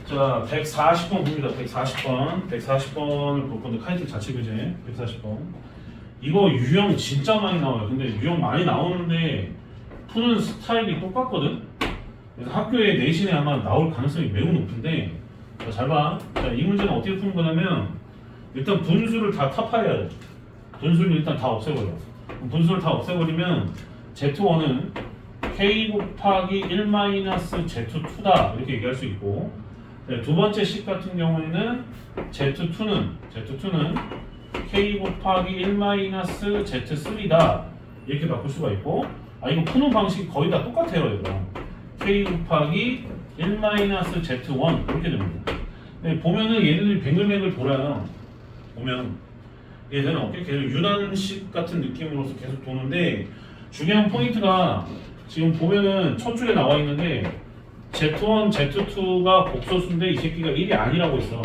자, 140번 봅니다. 140번. 140번을 볼 건데, 카이팅 자체 교재. 140번. 이거 유형 진짜 많이 나와요. 근데 유형 많이 나오는데, 푸는 스타일이 똑같거든? 그래서 학교에 내신에 아마 나올 가능성이 매우 높은데, 자, 잘 봐. 자, 이 문제는 어떻게 푸는 거냐면, 일단 분수를 다 타파해야 돼. 분수를 일단 다 없애버려. 분수를 다 없애버리면, Z1은 K 곱하기 1-Z2다. 이렇게 얘기할 수 있고, 네, 두 번째 식 같은 경우에는 Z2는 K 곱하기 1-Z3다. 이렇게 바꿀 수가 있고, 아, 이거 푸는 방식이 거의 다 똑같아요, 얘들아. K 곱하기 1-Z1 이렇게 됩니다. 네, 보면은 얘네들이 뱅글뱅글 돌아요. 보면 얘들은 어떻게 계속 유난식 같은 느낌으로서 계속 도는데, 중요한 포인트가 지금 보면은 첫 줄에 나와 있는데 Z1, Z2가 복소수인데 이 새끼가 1이 아니라고 있어.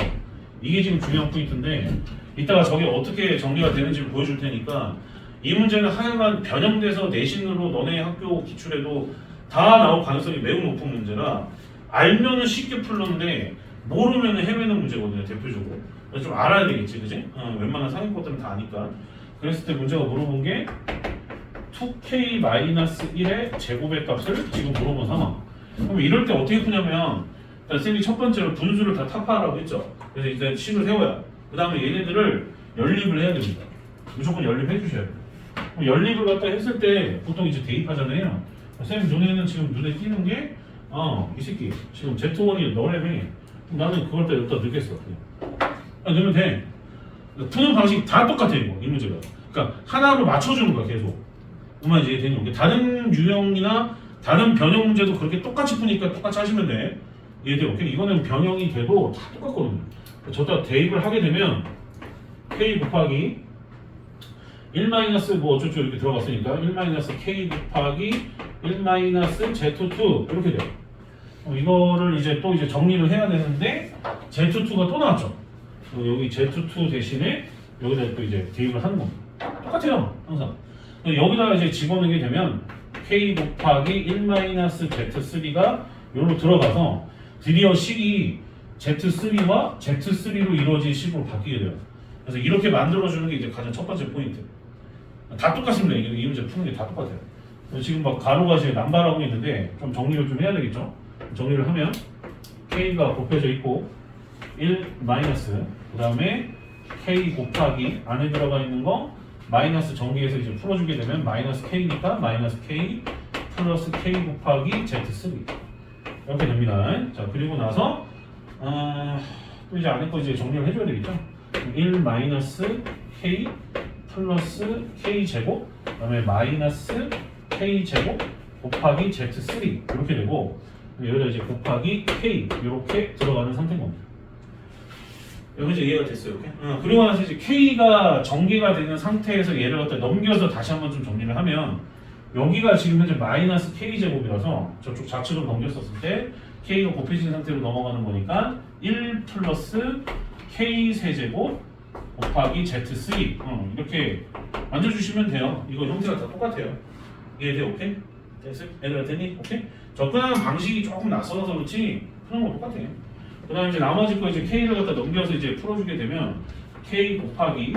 이게 지금 중요한 포인트인데, 이따가 저게 어떻게 정리가 되는지 보여줄 테니까, 이 문제는 하여간 변형돼서 내신으로 너네 학교 기출에도 다 나올 가능성이 매우 높은 문제라, 알면은 쉽게 풀는데 모르면은 헤매는 문제거든요, 대표적으로. 그래서 좀 알아야 되겠지, 그지? 웬만한 상위권들은 다 아니까. 그랬을 때 문제가 물어본 게 2k-1의 제곱의 값을 지금 물어본 상황. 그럼 이럴 때 어떻게 푸냐면, 일단 쌤이 첫 번째로 분수를 다 타파하라고 했죠. 그래서 일단 식을 세워야. 그 다음에 얘네들을 연립을 해야 됩니다. 무조건 연립해 주셔야 돼요. 그럼 연립을 갖다 했을 때 보통 이제 대입하잖아요. 쌤 눈에는 지금 눈에 띄는 게, 이 새끼 지금 Z1이 너래매. 나는 그걸 다 여기다 넣겠어. 넣으면 돼. 푸는 방식 다 똑같아, 이거 이 문제가. 그러니까 하나로 맞춰주는 거야, 계속. 그만 이제 되는 게, 다른 유형이나 다른 변형 문제도 그렇게 똑같이 푸니까 똑같이 하시면 돼. 이해돼? 오케이? 이거는 변형이 돼도 다 똑같거든요. 저다 대입을 하게 되면 K 곱하기 1 뭐 어쩌고 이렇게 들어갔으니까 1 K 곱하기 1-Z2 이렇게 돼요. 이거를 이제 또 이제 정리를 해야 되는데 Z2가 또 나왔죠. 여기 Z2 대신에 여기다 또 이제 대입을 하는 겁니다. 똑같아요, 항상. 여기다가 이제 집어넣게 되면 K 곱하기 1-Z3가 여기로 들어가서 드디어 식이 Z3와 Z3로 이루어진 식으로 바뀌게 돼요. 그래서 이렇게 만들어주는 게 이제 가장 첫 번째 포인트. 다 똑같습니다. 이 문제 푸는 게 다 똑같아요. 지금 막 가로가 지금 남발하고 있는데 좀 정리를 좀 해야 되겠죠? 정리를 하면 K가 곱해져 있고 1 마이너스, 그 다음에 K 곱하기 안에 들어가 있는 거 마이너스 정리해서 이제 풀어주게 되면 마이너스 K니까 마이너스 K 플러스 K 곱하기 Z3 이렇게 됩니다. 자, 그리고 나서 또 이제 안에 거 이제 정리를 해줘야 되겠죠? 1 마이너스 K 플러스 K 제곱, 그 다음에 마이너스 K 제곱 곱하기 Z3 이렇게 되고, 여기다 이제 곱하기 K 이렇게 들어가는 상태인 겁니다. 여기 이제 이해가 됐어요, 이렇게? 그리고 나서 이제 K가 전개가 되는 상태에서 얘를 갖다 넘겨서 다시 한번 좀 정리를 하면, 여기가 지금 현재 마이너스 K 제곱이라서 저쪽 좌측으로 넘겼었을 때 K가 곱해진 상태로 넘어가는 거니까 1 플러스 K 세제곱 곱하기 Z3 이렇게 만져주시면 돼요. 이거 형태가 다 똑같아요. 이해돼? 오케이? 됐어? 애들 됐니? 오케이? 접근하는 방식이 조금 낯설어서 그렇지 푸는 거 똑같아. 그 다음에 이제 나머지 거 이제 K를 갖다 넘겨서 이제 풀어주게 되면 K 곱하기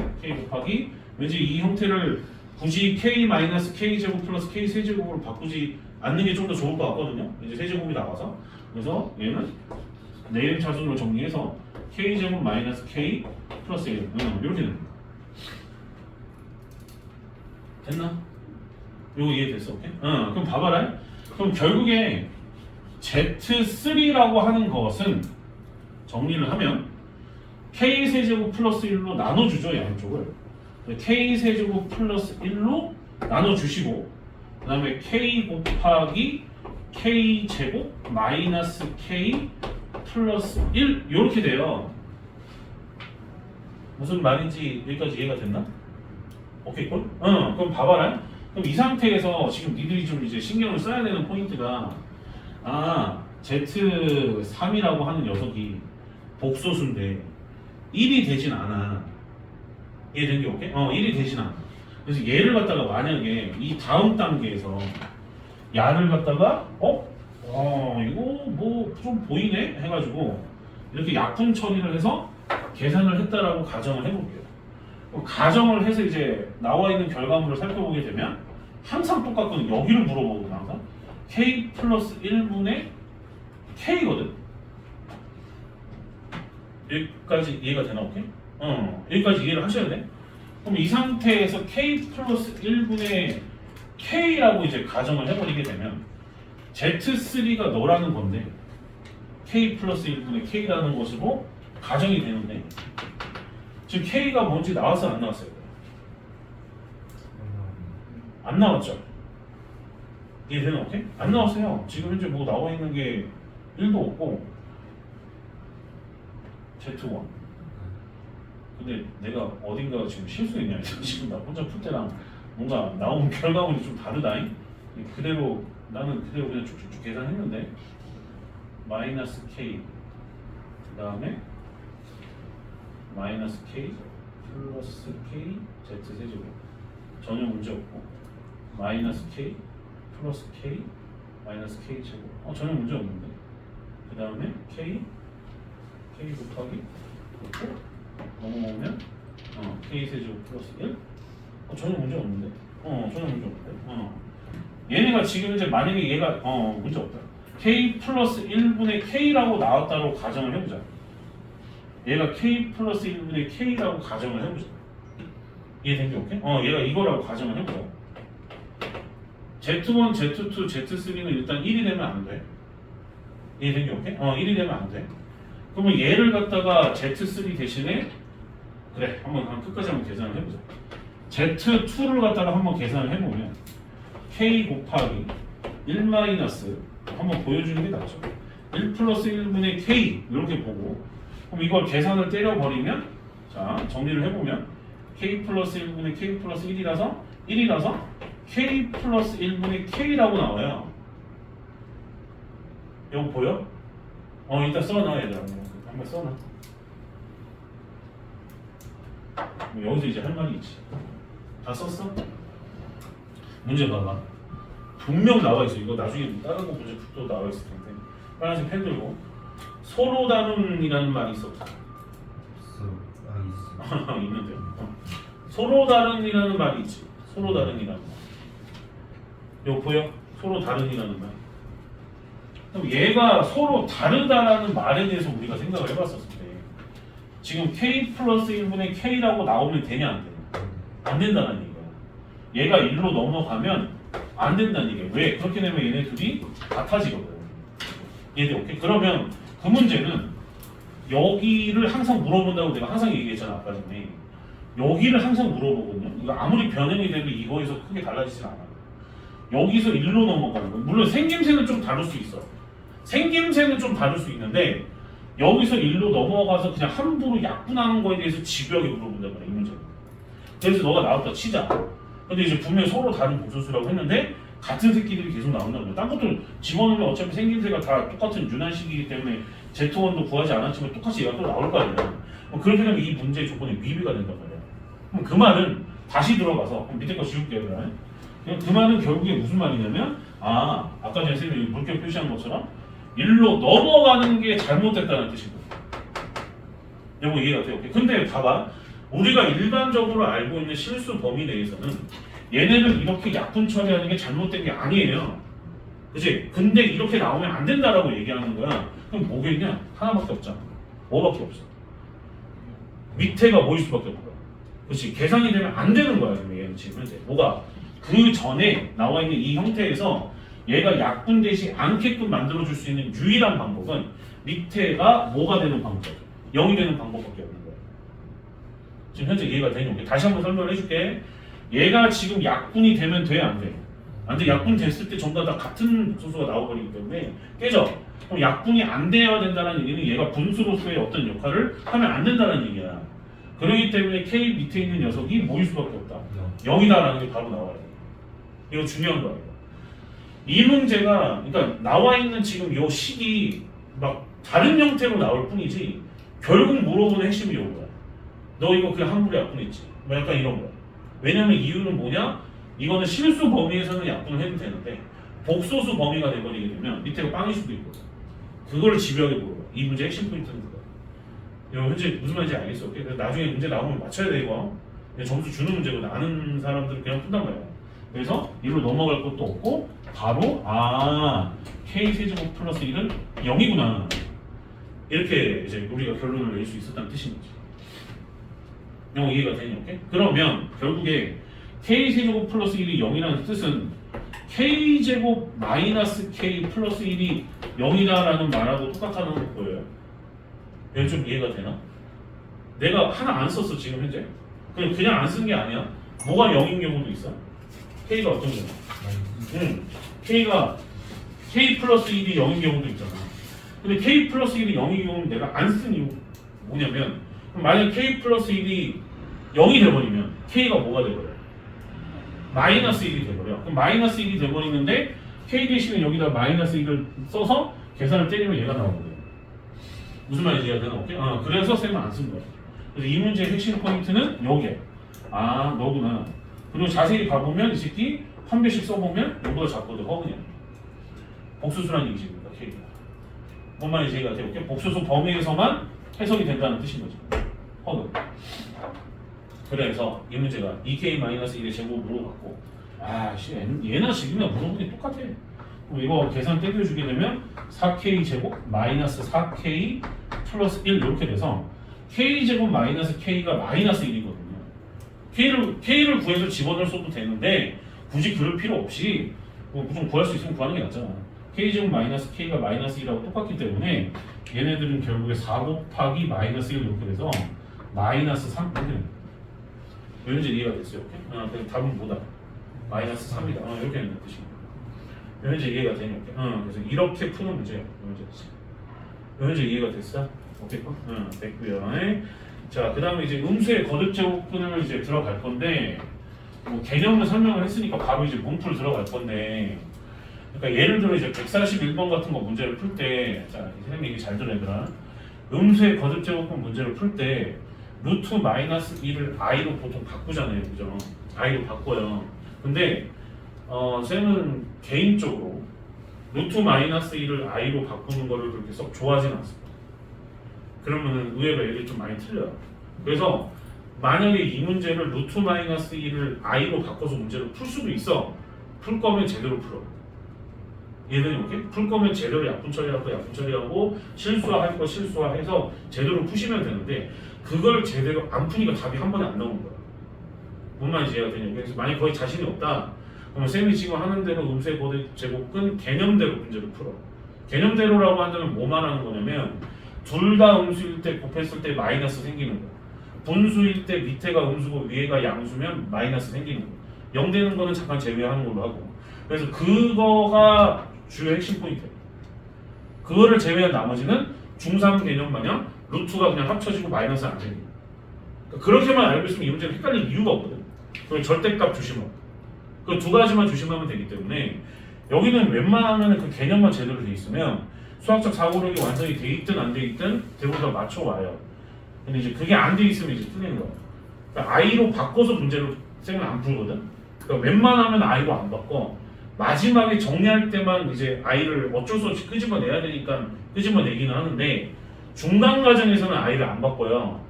왠지 이 형태를 굳이 K-K 제곱 플러스 K 세제곱으로 바꾸지 않는 게 좀 더 좋을 것 같거든요. 이제 세제곱이 나와서. 그래서 얘는 내림 차순으로 정리해서 K 제곱 마이너스 K 플러스 1 이렇게 됩니다. 됐나? 요거 이해됐어? 오케이? 그럼 봐봐라. 그럼 결국에 Z3라고 하는 것은 정리를 하면 K 세제곱 플러스 1로 나눠주죠, 양쪽을. K 세제곱 플러스 1로 나눠주시고, 그 다음에 K 곱하기 K 제곱 마이너스 K 플러스 1 이렇게 돼요. 무슨 말인지 여기까지 이해가 됐나? 오케이, 꼴? 그럼 봐봐라. 그럼 이 상태에서 지금 니들이 좀 이제 신경을 써야 되는 포인트가, Z3이라고 하는 녀석이 복소수인데 1이 되진 않아. 이해된 게 오케이? 1이 되진 않아. 그래서 얘를 갖다가 만약에 이 다음 단계에서 야를 갖다가 이거 뭐 좀 보이네 해가지고 이렇게 약분 처리를 해서 계산을 했다라고 가정을 해볼게요. 그럼 가정을 해서 이제 나와 있는 결과물을 살펴보게 되면 항상 똑같거든. 여기를 물어보거든 항상. k 플러스 1분의 k거든. 여기까지 이해가 되나 오케이? 여기까지 이해를 하셔야 돼. 그럼 이 상태에서 k 플러스 1분의 k라고 이제 가정을 해버리게 되면 Z3가 너라는 건데 k 플러스 1분의 k라는 것으로 가정이 되는데 지금 k가 뭔지 나왔어 안 나왔어요? 안 나왔죠? 이해되나 오케이? 안 나왔어요. 지금 현재 뭐 나와 있는 게 1도 없고 Z1 근데 내가 어딘가 지금 실수했냐 지금 나 혼자 풀 때랑 뭔가 나온 결과물이 좀 다르다잉? 그대로 나는 그대로 그냥 쭉쭉쭉 계산했는데 마이너스 k 그 다음에 마이너스 k 플러스 k z 세제곱 전혀 문제 없고 마이너스 k 플러스 k 마이너스 k 제곱 전혀 문제 없는데 그 다음에 k 곱하기 그렇고 넘어오면 k 세제곱 플러스 1 전혀 문제 없는데 전혀 문제 없는데 얘네가 지금 이제 만약에 얘가 문제 없다 k 플러스 1분의 k라고 나왔다고 가정을 해보자. 얘가 k 플러스 1분의 k라고 가정을 해보자. 이해된 게 오케이? 얘가 이거라고 가정을 해보자. Z1, Z2, Z3는 일단 1이 되면 안 돼. 이해된 게 오케이? 1이 되면 안 돼. 그러면 얘를 갖다가 Z3 대신에 그래 한번 끝까지 한번 계산을 해보자. Z2를 갖다가 한번 계산을 해보면 k 곱하기 1 마이너스 한번 보여주는 게 낫죠. 1 플러스 1분의 k 이렇게 보고 그럼 이걸 계산을 때려버리면 자 정리를 해보면 k 플러스 1분의 k 플러스 1이라서 k 플러스 1분의 k라고 나와요. 이거 보여? 이따 써놔 얘들아. 한번 써놔. 여기서 이제 할 말이 있지. 다 썼어? 문제 봐봐. 분명 나와 있어. 이거 나중에 다른 거 문제 또 나와 있을 텐데. 빨간색 펜 들고 서로 다른이라는 말이 있어. 있어. 있는데요. 서로 다른이라는 말이 있지. 서로 다른이라는 말. 이거 보여? 서로 다른이라는 말. 그럼 얘가 서로 다르다라는 말에 대해서 우리가 생각을 해봤었을 때 지금 k 플러스 1분의 k라고 나오면 되냐 안 되냐? 안 된다는 얘기야. 얘가 1로 넘어가면 안 된다는 얘기야. 왜? 그렇게 되면 얘네 둘이 같아지거든. 얘네 오케이? 그러면 그 문제는 여기를 항상 물어본다고 내가 항상 얘기했잖아 아까 전에. 여기를 항상 물어보거든요. 이거 아무리 변형이 되면 이거에서 크게 달라지진 않아. 여기서 1로 넘어가는 거. 물론 생김새는 좀 다를 수 있어. 생김새는 좀 다를 수 있는데 여기서 1로 넘어가서 그냥 함부로 약분하는 거에 대해서 집요하게 물어본단 말이야 이 문제는. 그래서 너가 나왔다 치자. 근데 이제 분명히 서로 다른 복소수라고 했는데 같은 새끼들이 계속 나온다는 거야. 딴 것들 집어넣으면 어차피 생김새가 다 똑같은 유난식이기 때문에 Z1도 구하지 않았지만 똑같이 얘가 또 나올 거 아니야. 그렇게 되면 이 문제의 조건이 위배가 된단 말이야. 그럼 그 말은 다시 들어가서 밑에 거 지울게요. 그 말은 결국에 무슨 말이냐면 아까 전에 선생님이 물결 표시한 것처럼 1로 넘어가는 게 잘못됐다는 뜻이거든. 이거 이해가 돼요? 근데 봐봐. 우리가 일반적으로 알고 있는 실수 범위 내에서는 얘네를 이렇게 약분 처리하는 게 잘못된 게 아니에요. 그치? 근데 이렇게 나오면 안 된다라고 얘기하는 거야. 그럼 뭐겠냐? 하나밖에 없잖아. 뭐밖에 없어? 밑에가 뭐일 수밖에 없는 거야. 그치? 계산이 되면 안 되는 거야. 얘는 지금 현재. 뭐가? 그 전에 나와 있는 이 형태에서 얘가 약분되지 않게끔 만들어줄 수 있는 유일한 방법은 밑에가 뭐가 되는 방법이야. 0이 되는 방법밖에 없는 거야. 지금 현재 이해가 되니? 다시 한번 설명을 해줄게. 얘가 지금 약분이 되면 돼? 안 돼? 안 돼. 약분 됐을 때 전부 다 같은 소수가 나와버리기 때문에 깨져. 그럼 약분이 안 되어야 된다는 얘기는 얘가 분수로서의 어떤 역할을 하면 안 된다는 얘기야. 그렇기 때문에 K 밑에 있는 녀석이 뭐일 수밖에 없다. 0이다라는 게 바로 나와야 돼. 이거 중요한 거야. 이 문제가 그러니까 나와 있는 지금 요 식이 막 다른 형태로 나올 뿐이지 결국 물어보는 핵심이 이거야. 너 이거 그냥 함부로 약분했지? 뭐 약간 이런 거야. 왜냐면 이유는 뭐냐? 이거는 실수 범위에서는 약분을 해도 되는데 복소수 범위가 돼버리게 되면 밑에가 빵일 수도 있거든. 그거를 집요하게 물어봐. 이 문제의 핵심 포인트는 그거야. 이거 현재 무슨 말인지 알겠어? 그래서 나중에 문제 나오면 맞춰야 돼 이거. 점수 주는 문제거든. 아는 사람들은 그냥 푼단 말이야. 그래서 이로 넘어갈 것도 없고 바로 K세제곱 플러스 1은 0이구나. 이렇게 이제 우리가 결론을 낼 수 있었다는 뜻인 거지. 영 이해가 되니? 오케이? 그러면 결국에 K세제곱 플러스 1이 0이라는 뜻은 K제곱 마이너스 K 플러스 1이 0이다라는 말하고 똑같다는 거예요. 이건 좀 이해가 되나? 내가 하나 안 썼어 지금 현재. 그냥 안 쓴 게 아니야. 뭐가 0인 경우도 있어? K가 어떤 경우? K가 K 플러스 1이 0인 경우도 있잖아. 근데 K 플러스 1이 0인 경우는 내가 안 쓴 이유 뭐냐면 만약 K 플러스 1이 0이 돼버리면 K가 뭐가 돼버려? 마이너스 1이 돼버려. 그럼 마이너스 1이 돼버리는데 K 대신에 여기다 마이너스 1을 써서 계산을 때리면 얘가 나오거든. 무슨 말인지 이해가 되나? 그래서 쌤은 안 쓴 거야. 그래서 이 문제의 핵심 포인트는 여기에. 너구나. 그리고 자세히 봐보면 이 새끼 한 배씩 써보면 이거보다 작거든. 허그냥. 복수수란 얘기입니다. K가. 뭔 말인지 이해가 돼요? 복수수 범위에서만 해석이 된다는 뜻인 거죠. 허그. 그래서 이 문제가 2K-1의 제곱으로 갖고 얘나 지금이나 물어보는 게 똑같아. 그럼 이거 계산 땡겨주게 되면 4K 제곱 마이너스 4K 플러스 1 이렇게 돼서 K 제곱 마이너스 K가 마이너스 1이거든요. K를 구해서 집어넣을 수도 되는데 굳이 그럴 필요 없이 좀 구할 수 있으면 구하는 게 낫잖아. K 제곱 마이너스 K가 마이너스 1하고 똑같기 때문에 얘네들은 결국에 4 곱하기 마이너스 1 이렇게 돼서 마이너스 3 현재 이해가 됐어요? 그래서 답은 뭐다? 마이너스 3이다. 이렇게 되는 뜻입니다. 현재 이해가 되니? 그래서 이렇게 푸는 문제예요. 현재 이해가 됐어? 오케이? 됐고요. 자, 그 다음에 이제 음수의 거듭 제곱근을 이제 들어갈 건데 뭐 개념을 설명을 했으니까 바로 이제 문풀 들어갈 건데 그러니까 예를 들어 이제 141번 같은 거 문제를 풀 때 자, 선생님 얘기 잘 들어야 되나? 음수의 거듭 제곱근 문제를 풀 때 루트 마이너스 1을 i로 보통 바꾸잖아요. 그죠? i로 바꿔요. 근데 쌤은 개인적으로 루트 마이너스 1을 i로 바꾸는 거를 그렇게 썩 좋아하진 않습니다. 그러면은 의외로 얘기 좀 많이 틀려요. 그래서 만약에 이 문제를 루트 마이너스 1을 i로 바꿔서 문제를 풀 수도 있어. 풀 거면 제대로 풀어. 얘는 이렇게 풀 거면 제대로 약분 처리하고 실수화할 거 실수화해서 제대로 푸시면 되는데 그걸 제대로 안 푸니까 답이 한 번에 안 나오는 거야. 뭔 말인지 이해가 되냐? 그래서 만약 거의 자신이 없다. 그러면 쌤이 지금 하는 대로 음수의 거듭 제곱은 개념대로 문제를 풀어. 개념대로라고 한다면 뭐 말하는 거냐면 둘 다 음수일 때 곱했을 때 마이너스 생기는 거. 분수일 때 밑에가 음수고 위에가 양수면 마이너스 생기는 거. 0 되는 거는 잠깐 제외하는 걸로 하고. 그래서 그거가 주요 핵심 포인트예요. 그거를 제외한 나머지는 중3 개념 마냥 루트가 그냥 합쳐지고 마이너스 안 생겨요. 그러니까 그렇게만 알고 있으면 이 문제는 헷갈릴 이유가 없거든. 그리고 절대값 조심하고. 그 두 가지만 조심하면 되기 때문에 여기는 웬만하면 그 개념만 제대로 돼 있으면 수학적 사고력이 완전히 돼 있든 안 돼 있든 대부분 다 맞춰와요. 근데 이제 그게 안 돼 있으면 이제 틀리는 거야. 그러니까 i로 바꿔서 문제를 쌤은 안 풀거든. 그러니까 웬만하면 i로 안 바꿔. 마지막에 정리할 때만 이제 i를 어쩔 수 없이 끄집어내야 되니까 끄집어내기는 하는데 중간 과정에서는 i를 안 바꿔요.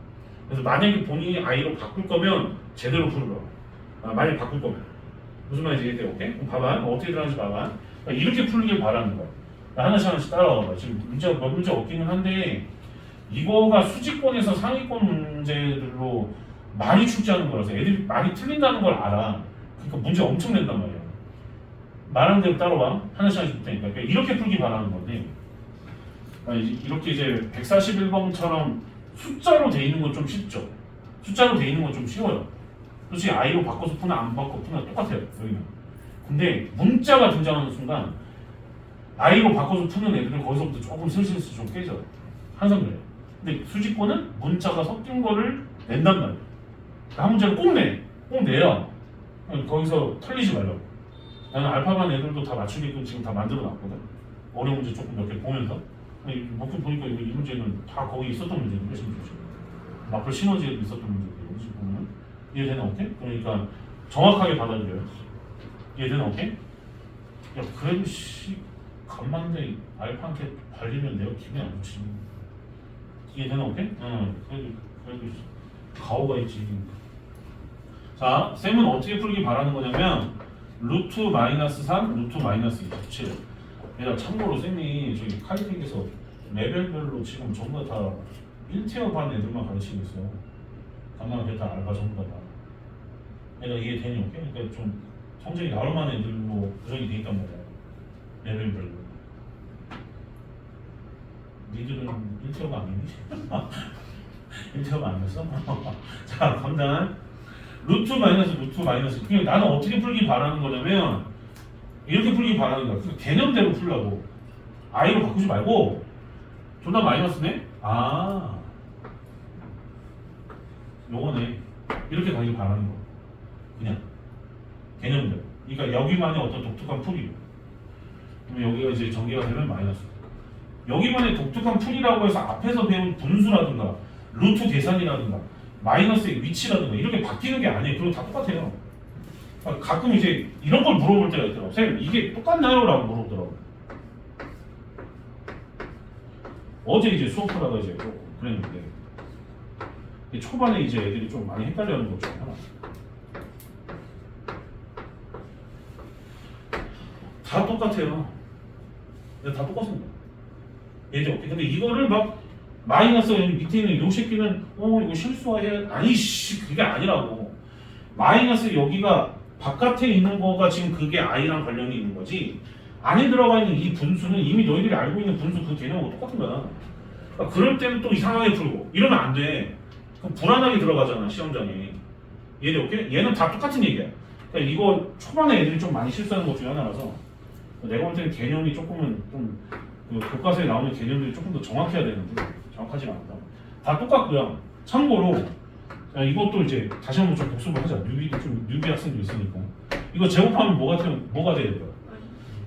그래서 만약에 본인이 i로 바꿀 거면 제대로 풀으라고. 만약에 바꿀 거면. 무슨 말인지 이해돼요? 오케이? 그럼 봐봐. 어떻게 들어가는지 봐봐. 그러니까 이렇게 풀길 바라는 거야. 하나씩 따라와봐. 지금 몇 문제 없기는 한데 이거가 수직권에서 상위권 문제들로 많이 출제하는 거라서 애들이 많이 틀린다는 걸 알아. 그러니까 문제 엄청 낸단 말이야. 말하는 대로 따라와. 하나씩 볼 테니까. 그러니까 이렇게 풀기 바라는 건데 이렇게 이제 141번처럼 숫자로 돼 있는 건 좀 쉽죠. 숫자로 돼 있는 건 좀 쉬워요. 솔직히 i로 바꿔서 푸나 안 바꿔 푸나 똑같아요. 여기는. 근데 문자가 등장하는 순간 i로 바꿔서 푸는 애들은 거기서부터 조금 슬슬 좀 깨져요. 항상 그래요. 근데 수직권은 문자가 섞인 거를 낸단 말이에요. 한 문제는 꼭 내. 꼭 내요. 거기서 털리지 말라고. 나는 알파반 애들도 다 맞추게끔 지금 다 만들어 놨거든. 어려운 문제 조금 몇 개 보면서. 목표 보니까 이 문제는 다 거기 있었던 문제인데 지금 마플 시너지에 있었던 문제인데 지금 보면 이해되나 오케이? 그러니까 정확하게 받아들여요. 이해되나 오케이? 야 그래도 간만에 알파한테 발리면 내가 기분이 안 좋지. 이해되나 오케이? 응. 그래도 가오가 있지. 자, 쌤은 어떻게 풀기 바라는 거냐면 루트 마이너스 3, 루트 마이너스 27. 얘가 참고로 쌤이 저기 카이팅에서 레벨별로 지금 전부 다 1티어 반 애들만 가르치고 있어요. 가만 베타 알파 전부 다. 얘가 이해되니 오케이? 그러니까 좀 성적이 나올 만한 애들로 구성이 돼 있단 말이야. 레벨별로. 니들은 1티어가 아니니? 1티어가 아니었어? 자, 감단 루트 마이너스. 그냥 나는 어떻게 풀기 바라는 거냐면 이렇게 풀기 바라는 거야. 그 개념대로 풀라고. i로 바꾸지 말고 존나 마이너스네? 아, 요거네. 이렇게 가기 바라는 거. 그냥 개념대로. 그러니까 여기만의 어떤 독특한 풀이고. 그럼 여기가 이제 전개가 되면 마이너스. 여기만의 독특한 풀이라고 해서 앞에서 배운 분수라든가 루트 계산이라든가 마이너스의 위치라든가 이렇게 바뀌는 게 아니에요. 그거 다 똑같아요. 가끔 이제 이런 걸 물어볼 때가 있더라고. 선생님 이게 똑같나요? 라고 물어보더라고. 어제 이제 수업하다가 이제 그랬는데 초반에 이제 애들이 좀 많이 헷갈려하는 것 중에 하나. 다 똑같아요. 다 똑같습니다. 얘들 근데 이거를 막 마이너스 여기 밑에 있는 요 새끼는 이거 실수해 아니씨 그게 아니라고. 마이너스 여기가 바깥에 있는 거가 지금 그게 i랑 관련이 있는 거지 안에 들어가 있는 이 분수는 이미 너희들이 알고 있는 분수 그 개념하고 똑같은 거야. 그러니까 그럴 때는 또 이상하게 풀고 이러면 안 돼. 그럼 불안하게 들어가잖아 시험장에. 얘들 오케이? 얘는 다 똑같은 얘기야. 그러니까 이거 초반에 애들이 좀 많이 실수하는 것 중에 하나라서 내가 볼 때는 개념이 조금은 좀 그 교과서에 나오는 개념들이 조금 더 정확해야 되는데 정확하지가 않다. 다 똑같고요. 참고로 이것도 이제 다시 한번 좀 복습을 하자. 뉴비 학생도 있으니까. 이거 제곱하면 뭐가 돼야 돼요?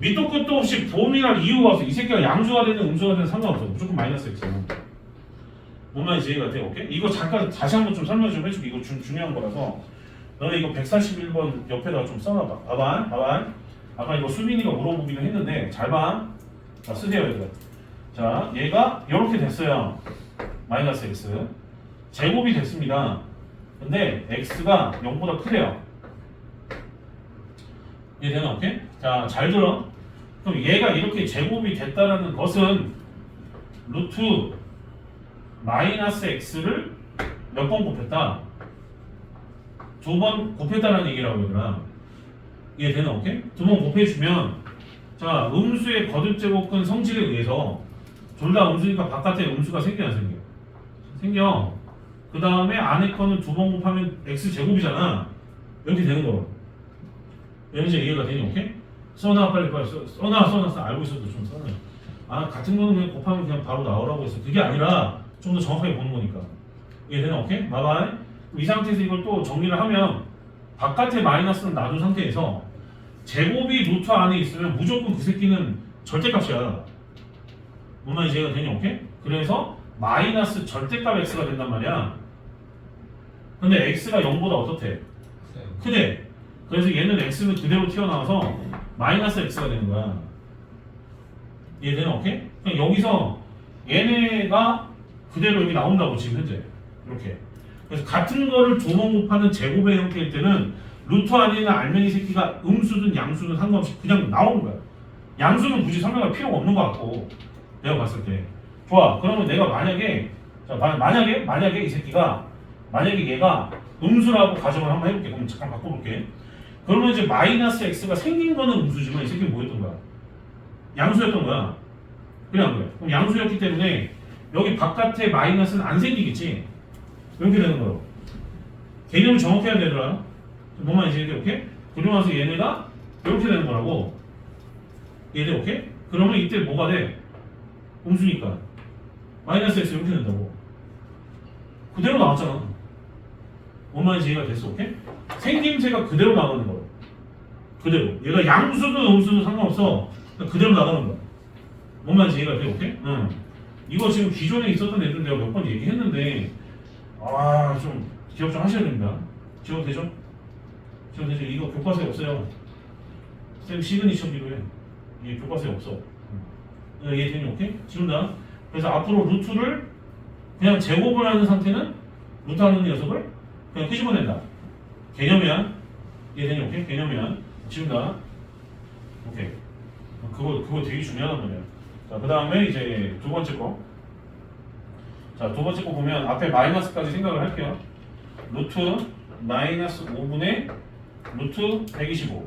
밑도 끝도 없이 범위랑 이유가 없어. 이 새끼가 양수가 되든 음수가 되든 상관없어. 무조건 마이너스 x야. 뭔 말인지 이해가 돼? 오케이? 이거 잠깐 다시 한번 좀 설명 좀 해줄게. 이거 중요한 거라서. 너네 이거 141번 옆에다가 좀 써놔봐. 봐봐. 아까 이거 수빈이가 물어보기는 했는데 잘 봐. 자, 쓰세요 얘들. 자, 얘가 이렇게 됐어요. 마이너스 x. 제곱이 됐습니다. 근데 x가 0보다 크대요. 이해되나? 오케이? 자, 잘 들어. 그럼 얘가 이렇게 제곱이 됐다라는 것은 루트 마이너스 x를 몇 번 곱했다? 2번 곱했다라는 얘기라고 그러더라. 이해되나? 오케이? 2번 곱해주면 자, 음수의 거듭제곱근 성질에 의해서 둘 다 음수니까 바깥에 음수가 생겨 안 생겨? 생겨. 그 다음에 안에 거는 2번 곱하면 x제곱이잖아. 이렇게 되는 거. 이제 이해가 되니? 오케이? 써놔 빨리 써놔 알고 있어도 좀 써놔. 같은 거는 그냥 곱하면 그냥 바로 나오라고 했어. 그게 아니라 좀 더 정확하게 보는 거니까. 이해되나? 오케이? 봐봐. 이 상태에서 이걸 또 정리를 하면 바깥에 마이너스는 놔둔 상태에서 제곱이 루트 안에 있으면 무조건 그 새끼는 절대값이야. 뭔 말인지 이해가 되니? 오케이? 그래서 마이너스 절대값 x가 된단 말이야. 근데 x가 0보다 어떻대? 크대. 그래서 얘는 x는 그대로 튀어나와서 마이너스 x가 되는 거야. 이해되나? 오케이? 그냥 여기서 얘네가 그대로 여기 나온다고 지금 현재 이렇게. 그래서 같은 거를 조목 곱하는 제곱의 형태일 때는 루트 안에는 알맹이 새끼가 음수든 양수든 상관없이 그냥 나오는 거야. 양수는 굳이 설명할 필요가 없는 것 같고 내가 봤을 때. 좋아. 그러면 내가 만약에 이 새끼가 만약에 얘가 음수라고 가정을 한번 해볼게. 그럼 잠깐 바꿔볼게. 그러면 이제 마이너스 x가 생긴 거는 음수지만 이 새끼는 뭐였던 거야? 양수였던 거야. 그래 안 그래? 그럼 양수였기 때문에 여기 바깥에 마이너스는 안 생기겠지? 이렇게 되는 거예요. 개념을 정확해야 되더라. 뭔 말인지 이해돼? 오케이? 그리고 나서 얘네가 이렇게 되는 거라고. 얘네 오케이? 그러면 이때 뭐가 돼? 음수니까 마이너스 x 이렇게 된다고. 그대로 나왔잖아. 뭔 말인지 이해가 됐어? 오케이? 생김새가 그대로 나가는 거야. 그대로. 얘가 양수든 음수든 상관없어. 그대로 나가는 거야. 뭔 말인지 이해가 돼? 오케이? 응. 이거 지금 기존에 있었던 애들 내가 몇 번 얘기했는데 좀 기억 좀 하셔야 됩니다. 기억 되죠? 이거 교과서에 없어요. 쌤 시그니처기로 해. 이게 교과서에 없어. 이해되니? 오케이? 지운다. 그래서 앞으로 루트를 그냥 제곱을 하는 상태는 루트 하는 녀석을 그냥 끄집어낸다. 개념이야. 이해되니? 오케이? 개념이야. 지운다. 오케이. 그거 되게 중요하단 말이야. 자, 그 다음에 이제 두 번째 거. 자, 두 번째 거 보면 앞에 마이너스까지 생각을 할게요. 루트 마이너스 5분의 루트 125.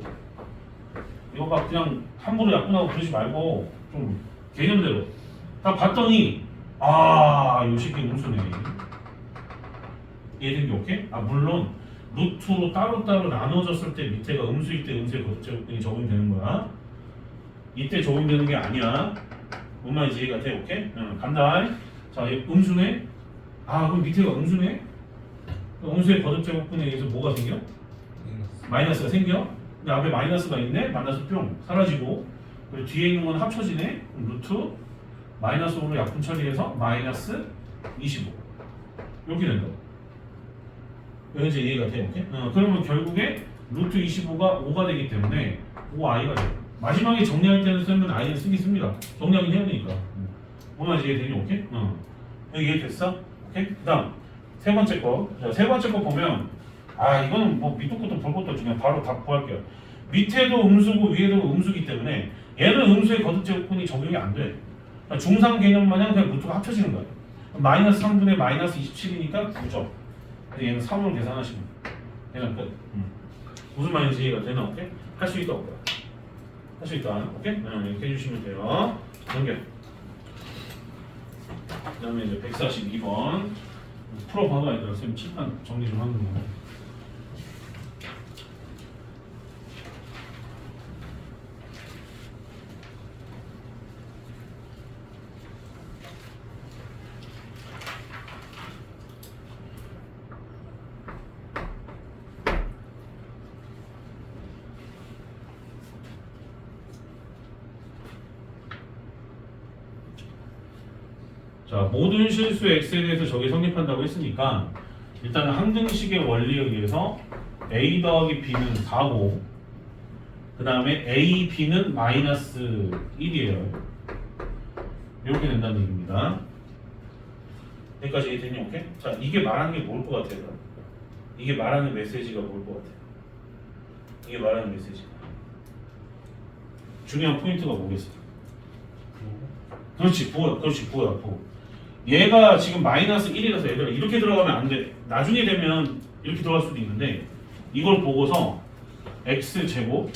이거 막 그냥 함부로 약분하고 그러지 말고 좀 개념대로. 딱 봤더니 요 새끼 음수네. 이해된 게 오케이? 물론 루트로 따로따로 나눠졌을 때 밑에가 음수일 때 음수의 거듭제곱근이 적용되는 거야. 이때 적용되는 게 아니야. 뭔 말인지 이해가 돼? 오케이? 간다. 자, 음수네? 그럼 밑에가 음수네? 음수의 거듭제곱근에 의해서 뭐가 생겨? 마이너스가 생겨? 근데 앞에 마이너스가 있네? 마이너스 뿅 사라지고, 그리고 뒤에 있는 건 합쳐지네? 루트 마이너스 5로 약분 처리해서 마이너스 25 이렇게 된다고. 이제 이해가 돼? 오케이? 그러면 결국에 루트 25가 5가 되기 때문에 5i가 돼. 마지막에 정리할 때는 쓰면 i는 쓰긴 씁니다. 정리하긴 해야 되니까. 뭐만 이해되니? 오케이? 여기 이해됐어? 오케이? 그 다음 세 번째 거. 자, 세 번째 거 보면 이거는 뭐 밑도 끝도 볼 것도 없이 그냥 바로 답 구할게요. 밑에도 음수고 위에도 음수기 때문에 얘는 음수의 거듭제곱근이 적용이 안 돼. 그러니까 중상 개념 마냥 그냥 루트가 합쳐지는 거야. 마이너스 3분의 마이너스 27이니까 9죠. 얘는 3으로 계산하시면 그냥 끝. 무슨 말인지 이해가 되나? 오케이? 할 수 있다 없다? 할 수 있다. 오케이? 이렇게 해주시면 돼요. 넘겨. 그 다음에 이제 142번 풀어봐봐. 얘들아 선생님 칠판 정리 좀 하는 거. 자, 모든 실수 x에 대해서 저게 성립한다고 했으니까 일단은 항등식의 원리에 의해서 a 더하기 b는 4고 그 다음에 a, b는 마이너스 1이에요. 이렇게 된다는 얘기입니다. 여기까지 이해되니? 오케이? 자, 이게 말하는 게 뭘 것 같아요? 이게 말하는 메시지가 뭘 것 같아요? 이게 말하는 메시지가 중요한 포인트가 뭐겠어요? 그렇지, 부호야. 그렇지, 부호야, 부호. 얘가 지금 마이너스 1이라서 얘들아 이렇게 들어가면 안 돼. 나중에 되면 이렇게 들어갈 수도 있는데 이걸 보고서 x제곱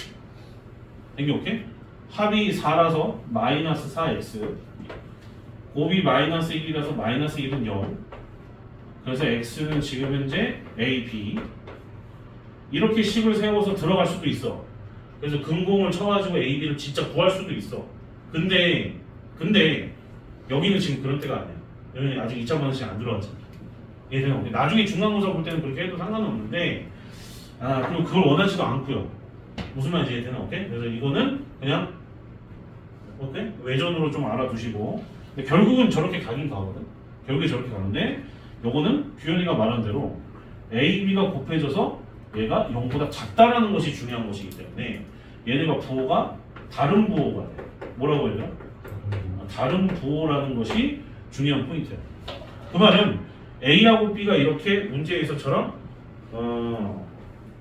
이게 오케이? 합이 4라서 마이너스 4x 곱이 마이너스 1이라서 마이너스 1은 0 그래서 x는 지금 현재 a, b 이렇게 식을 세워서 들어갈 수도 있어. 그래서 근공을 쳐가지고 a, b를 진짜 구할 수도 있어. 근데 여기는 지금 그런 때가 아니야. 여기는 아직 2차 방정식 안 들어왔잖아. 이해되나? 나중에 중간고사 볼 때는 그렇게 해도 상관은 없는데 그리고 그걸 원하지도 않고요. 무슨 말인지 이해되나? 오케이? 그래서 이거는 그냥 오케이? 외전으로 좀 알아두시고 근데 결국은 저렇게 가긴 가거든. 결국에 저렇게 가는데 요거는 규현이가 말한 대로 A, B가 곱해져서 얘가 0보다 작다라는 것이 중요한 것이기 때문에 얘네가 부호가 다른 부호가 돼. 뭐라고 해야 되나? 다른 부호라는 것이 중요한 포인트야. 그 말은 A하고 B가 이렇게 문제에서처럼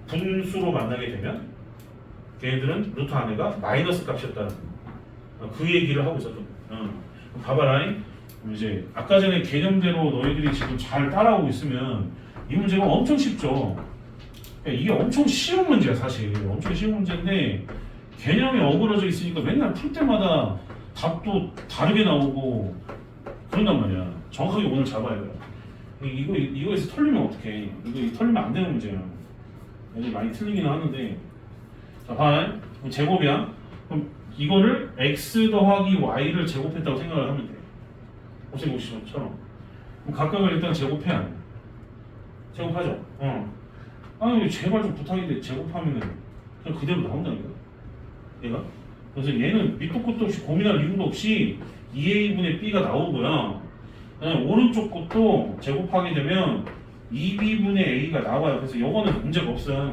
분수로 만나게 되면 걔네들은 루트 안에가 마이너스 값이었다는 그 얘기를 하고 있었던 거야. 봐봐라. 이제 아까 전에 개념대로 너희들이 지금 잘 따라오고 있으면 이 문제가 엄청 쉽죠. 이게 엄청 쉬운 문제야 사실. 엄청 쉬운 문제인데 개념이 어그러져 있으니까 맨날 풀 때마다 답도 다르게 나오고 그런단 말이야. 정확하게 오늘 잡아야 돼. 이거에서 털리면 어떡해. 이거 털리면 안 되는 문제야. 애들 많이 틀리기는 하는데 자, 봐. 제곱이야. 그럼 이거를 x 더하기 y를 제곱했다고 생각을 하면 돼. 곱셈공식처럼. 그럼 각각을 일단 제곱해야 돼. 제곱하죠. 아니 제발 좀 부탁인데 제곱하면은 그냥 그대로 나온다니까. 얘가. 그래서 얘는 밑도 끝도 없이 고민할 이유도 없이 2a분의 b가 나오고요. 그다음에 오른쪽 것도 제곱하게 되면 2b분의 a가 나와요. 그래서 요거는 문제가 없어.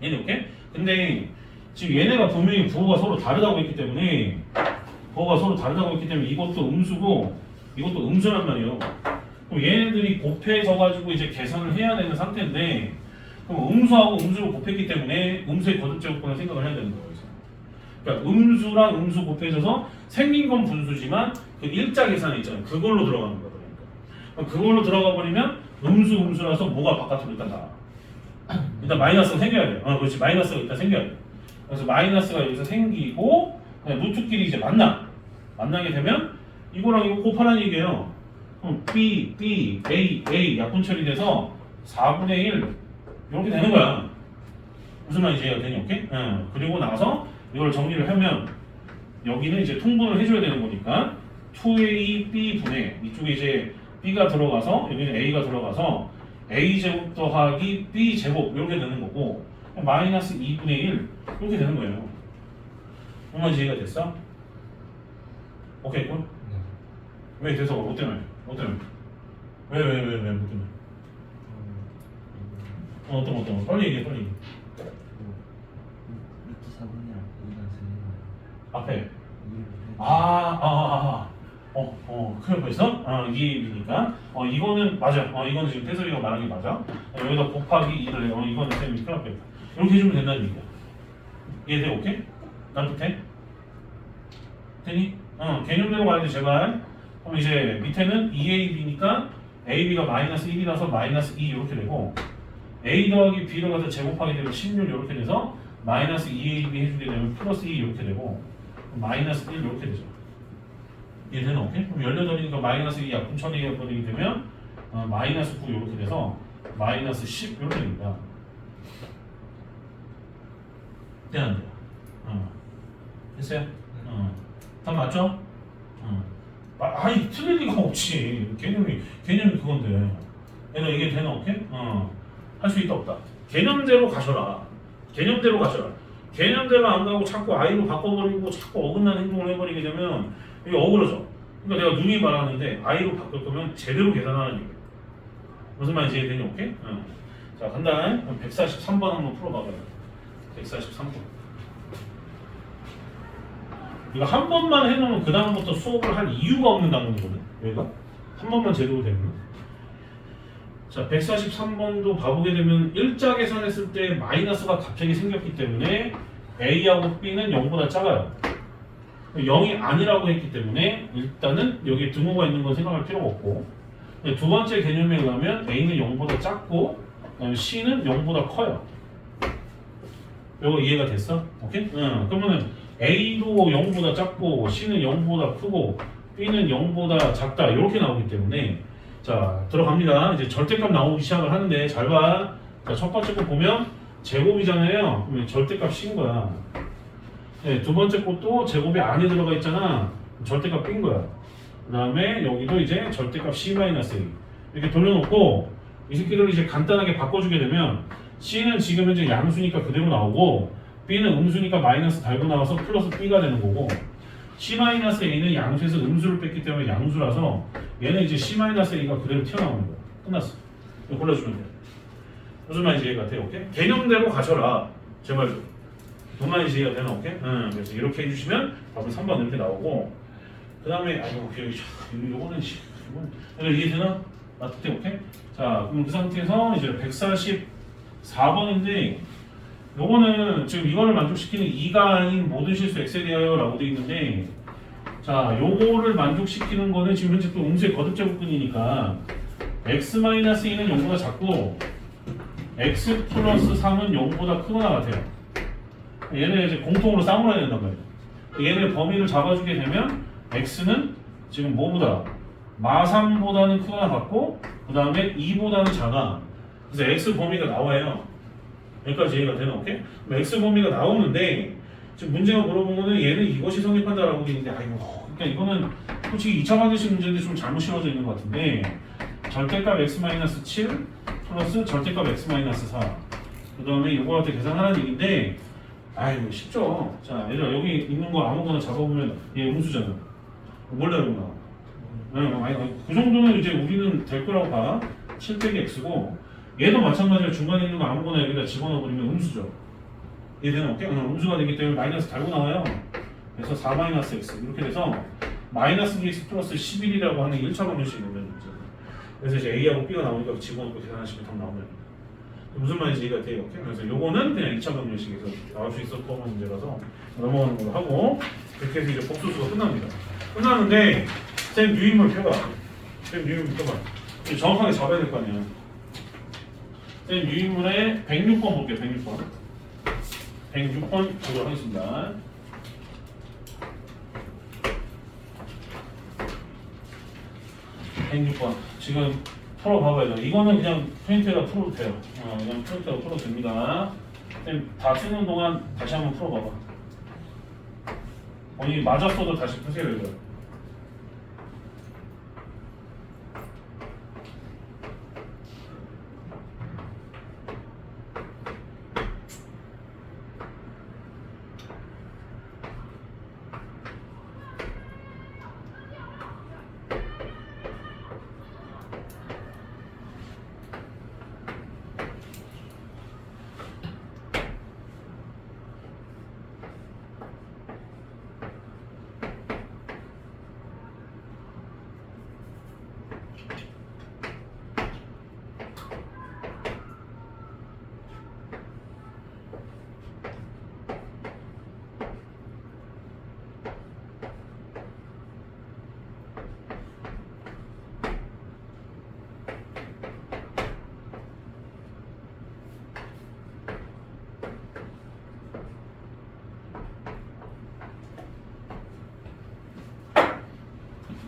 얘네 오케이? 근데 지금 얘네가 분명히 부호가 서로 다르다고 했기 때문에 이것도 음수고 이것도 음수란 말이에요. 그럼 얘네들이 곱해져가지고 이제 계산을 해야 되는 상태인데 그럼 음수하고 음수를 곱했기 때문에 음수의 거듭제곱근을 생각을 해야 되는 거예요. 그러니까 음수랑 음수 곱해져서 생긴 건 분수지만 그 일자 계산이 있잖아요. 그걸로 들어가는 거예요. 그러니까 그걸로 들어가 버리면 음수라서 뭐가 바깥으로 일단 나와. 일단 마이너스가 생겨야 돼요. 그렇지. 마이너스가 일단 생겨야 돼요. 그래서 마이너스가 여기서 생기고 루트끼리 이제 만나게 되면 이거랑 이거 곱하라는 얘기예요. 그럼 B, A 약분 처리돼서 4분의 1 이렇게 되는 거야. 무슨 말인지 이해가 되니? 오케이? 그리고 나서 이걸 정리를 하면 여기는 이제 통분을 해줘야 되는 거니까 2A, B분의 이쪽에 이제 B가 들어가서 여기는 A가 들어가서 A제곱 더하기 B제곱 이렇게 되는 거고 마이너스 2분의 1 이렇게 되는 거예요. 정말 이해가 됐어? 오케이 꿀? 왜 돼서 뭐 때문에? 뭐 때문에? 왜 뭐 때문에? 어떤 거? 빨리 얘기해 빨리. 루트 4분이랑 2가 쓰는 앞에. 거예요. 그래 벌써? 이게이니까. 이거는 맞아. 이거는 지금 태설이가 말한 게 맞아. 여기다 곱하기 2를 해. 이거는 쌤이 큰일 났겠다. 이렇게 해주면 된다는 얘기야. 이해돼? 오케이? 나도 돼? 되니? 개념대로 가야 돼 제발. 그럼 이제 밑에는 2AB니까 AB가 마이너스 1이라서 마이너스 2 이렇게 되고 A 더하기 B를 갖다 제곱하게 되면 16 이렇게 돼서 마이너스 2AB 해주게 되면 플러스 2 이렇게 되고 마이너스 1 이렇게 되죠. 이해되나? 오케이? 그럼 18이니까 마이너스 2 약분 처리해버리게 되면 마이너스 9 이렇게 돼서 마이너스 10 이렇게 됩니다. 되는데요? 됐어요? 다 맞죠? 아니 틀릴 리가 없지. 개념이 그건데. 얘는 이게 되나? 오케이? 할 수 있다 없다. 개념대로 가셔라. 개념대로 안 가고 자꾸 I로 바꿔버리고 자꾸 어긋나는 행동을 해버리게 되면 이게 어그러져. 그러니까 내가 누이 말하는데 I로 바꿀 거면 제대로 계산하는 얘기야. 무슨 말인지 이해되니? 오케이? 자 간다. 143번 한번 풀어봐봐요. 143번. 이거 한 번만 해놓으면 그 다음부터 수업을 할 이유가 없는 단문이거든. 여기가 한 번만 제대로 되면. 자 143번도 봐보게 되면 일자 계산했을 때 마이너스가 갑자기 생겼기 때문에 A하고 B는 0보다 작아요. 0이 아니라고 했기 때문에 일단은 여기 등호가 있는 건 생각할 필요가 없고 두 번째 개념에 의하면 A는 0보다 작고 C는 0보다 커요. 이거 이해가 됐어? 오케이? 그러면은 A도 0보다 작고 C는 0보다 크고 B는 0보다 작다 이렇게 나오기 때문에 자 들어갑니다. 이제 절대값 나오기 시작을 하는데 잘 봐. 자, 첫 번째 거 보면 제곱이잖아요. 그러면 절대값 C인 거야. 네, 두 번째 것도 제곱이 안에 들어가 있잖아. 절대값 B인 거야. 그 다음에 여기도 이제 절대값 C-A 이렇게 돌려놓고 이 새끼들을 이제 간단하게 바꿔주게 되면 C는 지금 현재 양수니까 그대로 나오고 B는 음수니까 마이너스 달고 나와서 플러스 B가 되는 거고 C-A는 양수에서 음수를 뺐기 때문에 양수라서 얘는 이제 C-A가 그대로 튀어나오는 거야. 끝났어. 이거 골라주면 돼. 무슨 말인지 이해가 돼? 오케이? 개념대로 가셔라. 제발 좀. 무슨 말인지 이해가 되나? 오케이? 그래서 이렇게 해주시면 답은 3번 이렇게 나오고 그 다음에 요거는 이해되나? 맞대? 오케이? 자 그럼 그 상태에서 이제 144번인데 요거는 지금 이거를 만족시키는 2가 아닌 모든 실수 X에 대하여 라고 되어 있는데 자 요거를 만족시키는 거는 지금 현재 또 음수의 거듭제곱근이니까 X-2는 0보다 작고 X 플러스 3은 0보다 크거나 같아요. 얘네 이제 공통으로 싸물어야 된단 말이에요. 얘네 범위를 잡아주게 되면 X는 지금 뭐보다 마3보다는 크거나 같고 그 다음에 2보다는 작아. 그래서 X 범위가 나와요. 여기까지 이해가 되나? 오케이? 그럼 X 범위가 나오는데 지금 문제가 물어본 거는 얘는 이것이 성립한다라고 되어 있는데 그러니까 이거는 솔직히 2차 방정식 문제인데 좀 잘못 실어져 있는 것 같은데 절대값 x-7 플러스 절대값 x-4 그 다음에 이거한테 계산하라는 얘기인데 쉽죠. 자 얘들아 여기 있는 거 아무거나 잡아보면 얘 음수잖아. 몰라 이거 그 정도는 이제 우리는 될 거라고 봐. 7 빼기 x고 얘도 마찬가지로 중간에 있는 거 아무거나 여기다 집어넣어버리면 음수죠. 얘는 어때? 음수가 되기 때문에 마이너스 달고 나와요. 그래서 4-x 이렇게 돼서 마이너스 bx 플러스 11이라고 하는 1차 방정식이 오면 문제. 그래서 이제 a하고 b가 나오니까 집어넣고 계산하시면 답 나오면 무슨 말인지 이해가 돼요. 오케이? 그래서 요거는 그냥 2차 방정식에서 나올 수 있었던 문제라서 넘어가는 걸로 하고 그렇게 해서 이제 복수수가 끝납니다. 끝나는데 쌤 유인물 펴봐. 쌤 유인물 펴봐. 정확하게 잡아야 될 거 아니야. 쌤 유인물에 106번 볼게요. 106번. 106번 보도록 하겠습니다. 지금 풀어봐봐요. 이거는 그냥 프린트에다 풀어도 돼요. 그냥 프린트에다 풀어도 됩니다. 다 쓰는 동안 다시 한번 풀어봐봐. 본인이 맞았어도 다시 푸세요. 이거.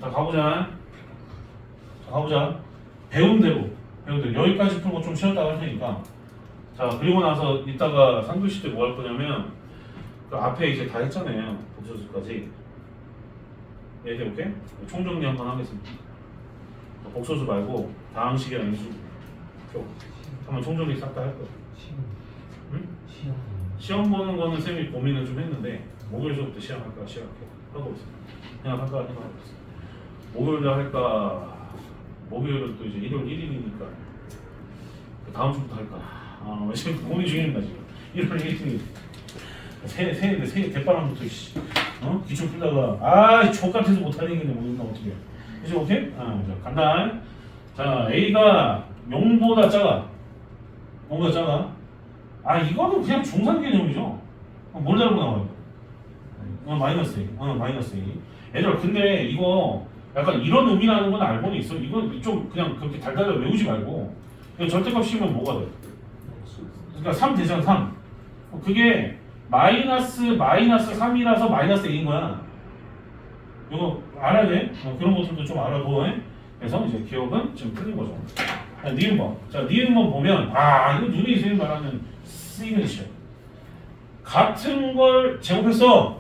자 가보자. 배운 대로 여기까지 풀고 좀 쉬었다가 할 테니까. 자 그리고 나서 이따가 상규시 때 뭐 할 거냐면 그 앞에 이제 다 했잖아요. 복소수까지. 이해돼 오케이? 총정리 한번 하겠습니다. 복소수 말고 다항식이랑 인수 한번 총정리 싹 다 할 거예요. 응? 시험 보는 거는 쌤이 고민을 좀 했는데 목요일 수업부터 시작할까 하고 있습니다. 그냥 할까 생각하고 있습니다. 목요일날 할까? 목요일은 또 이제 1월 1일이니까 다음 주부터 할까? 지금 고민 중입니다 지금. 1월 1일 새해 대바람부터 기초 풀다가 족같아서 못하겠네 모르겠나 어떻게? 이제 오케이? 자 간다. 자 A가 0보다 작아. 이거는 그냥 중상 개념이죠. 뭘 다르고 나와요? 마이너스 A. 마이너스 A. 얘들아 근데 이거 약간 이런 의미라는 건 알고는 있어. 이건 좀 그냥 그렇게 달달하게 외우지 말고 그냥 절대값 씌우면 뭐가 돼? 그러니까 3 되잖아 3. 그게 마이너스 3이라서 마이너스 A인 거야. 이거 알아야 돼. 그런 것들도 좀 알아보. 그래서 이제 기억은 지금 틀린 거죠. 니은번. 자 니은번 보면 이거 눈에 있으면 말하는 시그니처. 같은 걸 제곱했어.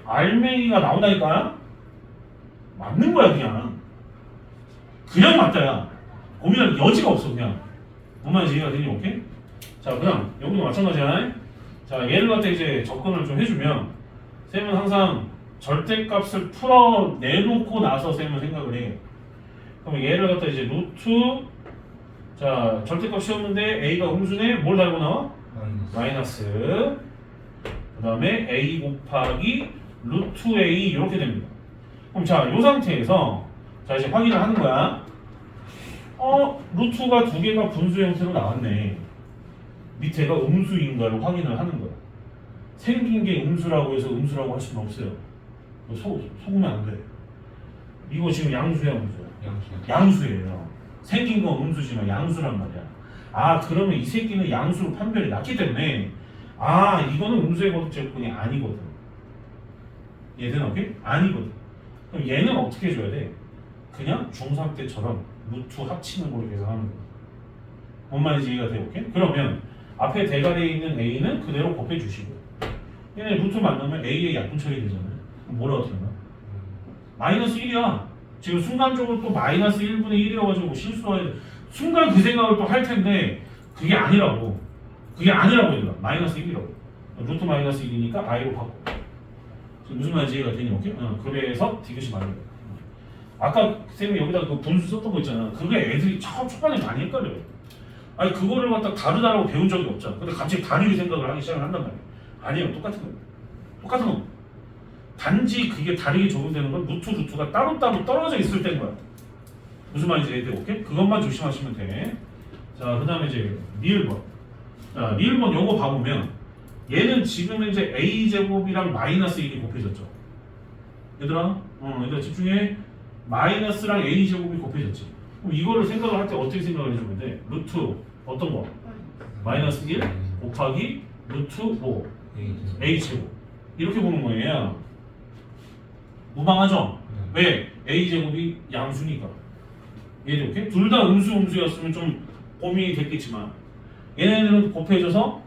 알맹이가 나온다니까. 맞는 거야 그냥 맞다야. 고민할 여지가 없어 그냥. 뭔 말인지 이해가 되니? 오케이? 자 그냥 여기도 마찬가지야. 자 얘를 갖다 이제 접근을 좀 해주면 쌤은 항상 절대값을 풀어내놓고 나서 쌤은 생각을 해. 그럼 얘를 갖다 이제 루트 자 절대값 씌웠는데 A가 음수네. 뭘 달고 나와? 마이너스. 그 다음에 A 곱하기 루트 A 이렇게 됩니다. 그럼 자, 이 상태에서 자 이제 확인을 하는 거야. 루트가 두 개가 분수 형태로 나왔네. 밑에가 음수인가를 확인을 하는 거야. 생긴 게 음수라고 해서 음수라고 할 수는 없어요. 속으면 안 돼. 이거 지금 양수야, 음수야? 양수예요. 생긴 건 음수지만 양수란 말이야. 그러면 이 새끼는 양수로 판별이 났기 때문에 이거는 음수의 거듭제곱근이 아니거든. 얘는 오케이? 아니거든. 그럼 얘는 어떻게 해줘야 돼? 그냥 중3 때처럼 루트 합치는 걸로 계산하는 거야. 뭔 말인지 이해가 돼? 오케이? 그러면 앞에 대괄호에 있는 A는 그대로 곱해 주시고 얘네 루트 만나면 A의 약분 처리되잖아요. 그럼 뭐라고 되나? 마이너스 1이야. 지금 순간적으로 또 마이너스 1분의 1이라고 가지고 실수해야 돼. 순간 그 생각을 또 할 텐데 그게 아니라고. 얘들아. 마이너스 1이라고. 루트 마이너스 1이니까 I로 바꿔. 무슨 말인지 이해가 되니? 오케이? 그래서 디귿이 맞는 거야. 아까 쌤이 여기다 그 분수 썼던 거 있잖아. 그게 애들이 초반에 많이 헷갈려요. 그거를 갖다 다르다라고 배운 적이 없잖아. 근데 갑자기 다르게 생각을 하기 시작을 한단 말이야. 아니에요. 똑같은 거. 단지 그게 다르게 적용되는 건 루트가 따로따로 떨어져 있을 때인 거야. 무슨 말인지 이해돼? 오케이? 그것만 조심하시면 돼. 자, 그 다음에 이제 리을번. 자, 리을번 요거 봐보면 얘는 지금 이제 a제곱이랑 마이너스 1이 곱해졌죠. 얘들아, 얘들아 집중해. 마이너스랑 a제곱이 곱해졌지. 그럼 이거를 생각을 할 때 어떻게 생각을 해주면 돼? 루트 어떤 거? 마이너스 1 곱하기 루트 5 a제곱 이렇게 보는 거예요. 무방하죠? 왜? a제곱이 양수니까. 얘들 이렇게 둘 다 음수였으면 좀 고민이 됐겠지만 얘네들은 곱해져서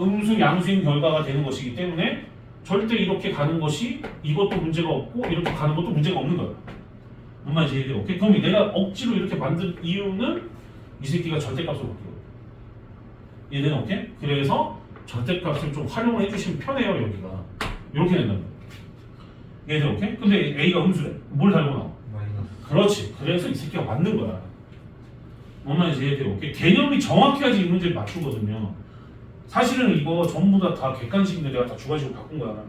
음수 양수인 결과가 되는 것이기 때문에 절대 이렇게 가는 것이 이것도 문제가 없고 이렇게 가는 것도 문제가 없는 거야. 뭔 말인지 이해돼요? 오케이? 그럼 내가 억지로 이렇게 만든 이유는 이 새끼가 절대값을 바뀌어. 얘는 오케이? 그래서 절대값을 좀 활용을 해주시면 편해요. 여기가 이렇게 된다는 거야. 얘는 오케이? 근데 A가 음수래. 뭘 달고 나와? 마이너스. 그렇지. 그래서 이 새끼가 맞는 거야. 뭔 말인지 이해돼요? 오케이? 개념이 정확해야지 이 문제를 맞추거든요. 사실은 이거 전부 다 객관식인데 내가 다 주관식으로 바꾼 거야.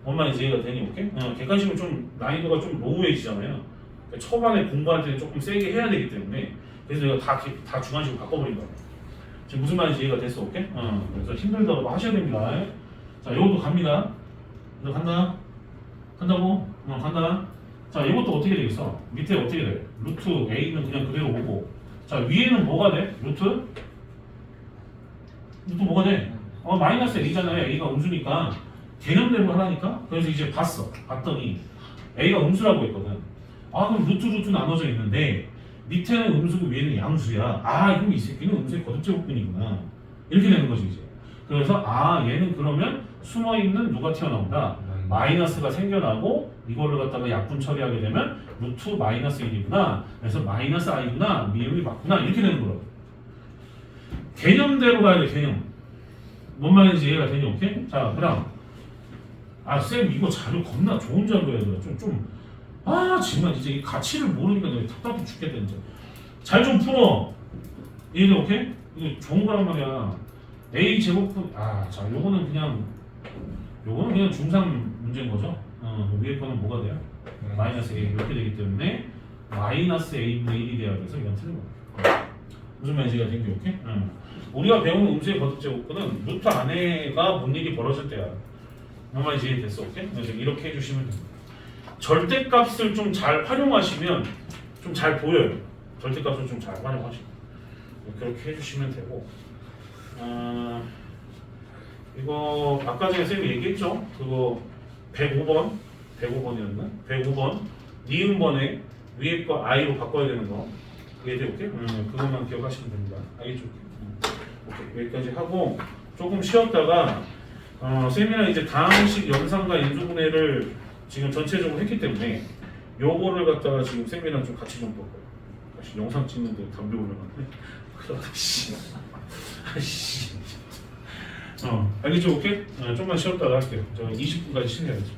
뭔 말인지 이해가 되니? 오케이? 객관식은 좀 난이도가 좀 로우에이지잖아요. 그러니까 초반에 공부할 때는 조금 세게 해야 되기 때문에 그래서 내가 다 주관식으로 바꿔버린 거야. 지금 무슨 말인지 이해가 됐어? 오케이? 그래서 힘들더라도 하셔야 됩니다. 자, 이것도 갑니다. 너 간다? 간다고? 간다. 자, 이것도 어떻게 되겠어? 밑에 어떻게 돼? 루트 A는 그냥 그대로 오고 자, 위에는 뭐가 돼? 루트 뭐가 돼? 마이너스 A잖아요. A가 음수니까 개념대로 하라니까? 그래서 이제 봤더니 A가 음수라고 했거든. 그럼 루트 나눠져 있는데 밑에는 음수고 위에는 양수야. 그럼 이 새끼는 음수의 거듭제곱근이구나. 이렇게 되는 거지 이제. 그래서 얘는 그러면 숨어있는 누가 튀어나온다? 마이너스가 생겨나고 이거를 갖다가 약분 처리하게 되면 루트 마이너스 1이구나. 그래서 마이너스 i구나. 미음이 맞구나. 이렇게 되는 거라고. 개념대로 가야 돼. 개념. 뭔 말인지 이해가 되니? 오케이? 자, 그다음 쌤 이거 자료 겁나 좋은 자료야. 정말 이제 이 가치를 모르니까 내가 답답해 죽겠다 이제. 잘 좀 풀어. 이해돼? 오케이? 이거 좋은 거란 말이야. A 제곱분 자 요거는 그냥 중상 문제인 거죠. 위에 거는 뭐가 돼요? 마이너스 A 이렇게 되기 때문에 마이너스 A분의 1이 돼야 돼서 이건 틀린 거야. 무슨 말인지가 된게 오케이? 우리가 배우는 음수의 거듭제곱근은 루트 안에가 뭔 일이 벌어질 때야. 뭔 말인지 이해됐어? 오케이? 그래서 이렇게 해주시면 됩니다. 절대값을 좀 잘 활용하시면 좀 잘 보여요. 절대값을 좀 잘 활용하시면 그렇게 해주시면 되고 이거 아까 전에 쌤이 얘기했죠? 그거 105번이었나? 105번 니은번에 위에 거 i로 바꿔야 되는 거 이해돼? 오케이? 그것만 기억하시면 됩니다. 알겠죠? 오케이. 여기까지 하고 조금 쉬었다가 쌤이랑 이제 다항식 연산과 인수분해를 지금 전체적으로 했기 때문에 요거를 갖다가 지금 쌤이랑 좀 같이 좀 볼 거예요. 다시 영상 찍는데 담배 올려놨네. 아씨. 알겠죠? 오케이? 좀만 쉬었다가 할게요. 저 20분까지 쉬어야지.